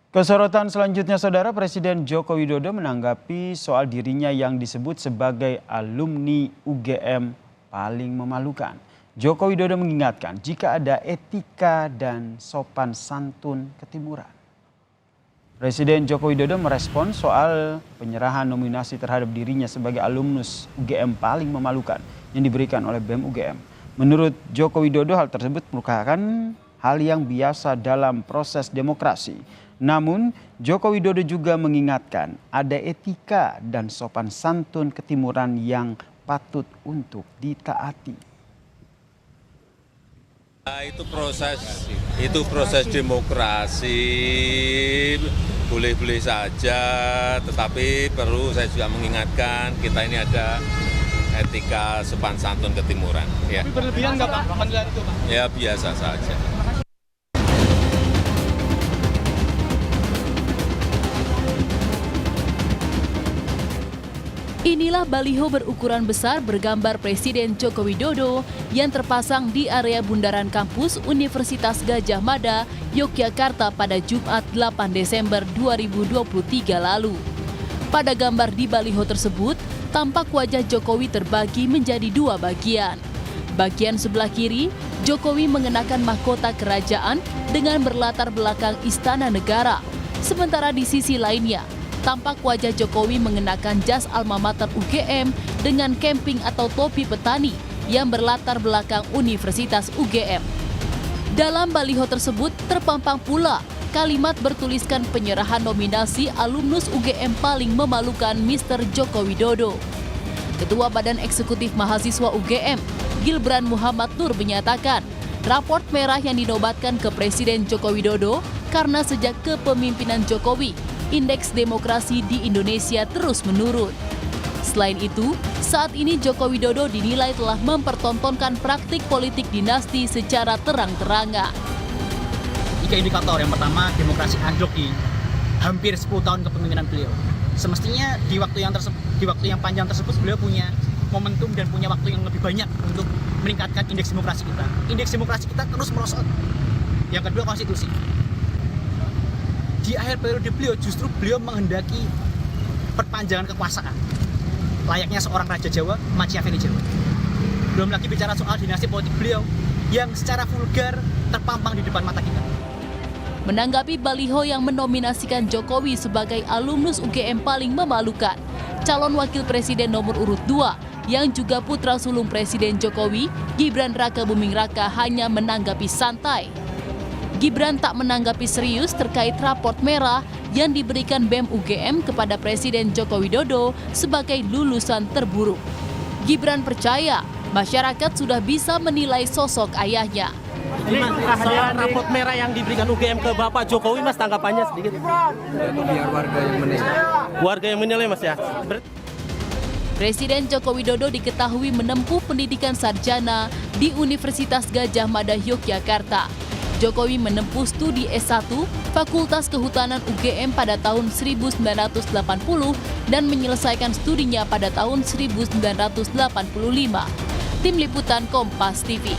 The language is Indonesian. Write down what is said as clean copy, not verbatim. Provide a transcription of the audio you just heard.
Kesorotan selanjutnya, Saudara, Presiden Joko Widodo menanggapi soal dirinya yang disebut sebagai alumni UGM paling memalukan. Joko Widodo mengingatkan jika ada etika dan sopan santun ketimuran. Presiden Joko Widodo merespon soal penyerahan nominasi terhadap dirinya sebagai alumnus UGM paling memalukan yang diberikan oleh BEM UGM. Menurut Joko Widodo, hal tersebut merupakan hal yang biasa dalam proses demokrasi. Namun, Joko Widodo juga mengingatkan ada etika dan sopan santun ketimuran yang patut untuk ditaati. Itu proses demokrasi, boleh-boleh saja, tetapi perlu saya juga mengingatkan kita ini ada etika sopan santun ketimuran. Ya. Tapi berlebihan nggak Pak panggilan itu Pak? Ya biasa saja. Inilah baliho berukuran besar bergambar Presiden Joko Widodo yang terpasang di area bundaran kampus Universitas Gadjah Mada, Yogyakarta pada Jumat 8 Desember 2023 lalu. Pada gambar di baliho tersebut, tampak wajah Jokowi terbagi menjadi dua bagian. Bagian sebelah kiri, Jokowi mengenakan mahkota kerajaan dengan berlatar belakang Istana Negara. Sementara di sisi lainnya, tampak wajah Jokowi mengenakan jas alma mater UGM dengan kemping atau topi petani yang berlatar belakang Universitas UGM. Dalam baliho tersebut terpampang pula kalimat bertuliskan penyerahan nominasi alumnus UGM paling memalukan Mr. Joko Widodo. Ketua Badan Eksekutif Mahasiswa UGM, Gibran Muhammad Nur menyatakan, raport merah yang dinobatkan ke Presiden Joko Widodo karena sejak kepemimpinan Jokowi, indeks demokrasi di Indonesia terus menurun. Selain itu, saat ini Joko Widodo dinilai telah mempertontonkan praktik politik dinasti secara terang-terangan. 3 indikator. Yang pertama, demokrasi anjlok di hampir 10 tahun kepemimpinan beliau. Semestinya di waktu yang panjang tersebut beliau punya momentum dan punya waktu yang lebih banyak untuk meningkatkan indeks demokrasi kita. Indeks demokrasi kita terus merosot. Yang kedua, konstitusi. Di akhir periode beliau justru beliau menghendaki perpanjangan kekuasaan layaknya seorang raja Jawa, Machiavelli Jawa. Belum lagi bicara soal dinasti politik beliau yang secara vulgar terpampang di depan mata kita. Menanggapi baliho yang menominasikan Jokowi sebagai alumnus UGM paling memalukan, calon wakil presiden nomor urut 2 yang juga putra sulung Presiden Jokowi, Gibran Raka Buming Raka, hanya menanggapi santai. Gibran tak menanggapi serius terkait raport merah yang diberikan BEM UGM kepada Presiden Joko Widodo sebagai lulusan terburuk. Gibran percaya masyarakat sudah bisa menilai sosok ayahnya. Soal raport merah yang diberikan UGM ke Bapak Jokowi, Mas, tanggapannya sedikit. Biar warga yang menilai. Warga yang menilai, Mas, ya. Presiden Joko Widodo diketahui menempuh pendidikan sarjana di Universitas Gadjah Mada, Yogyakarta. Jokowi menempuh studi S1 Fakultas Kehutanan UGM pada tahun 1980 dan menyelesaikan studinya pada tahun 1985. Tim Liputan Kompas TV.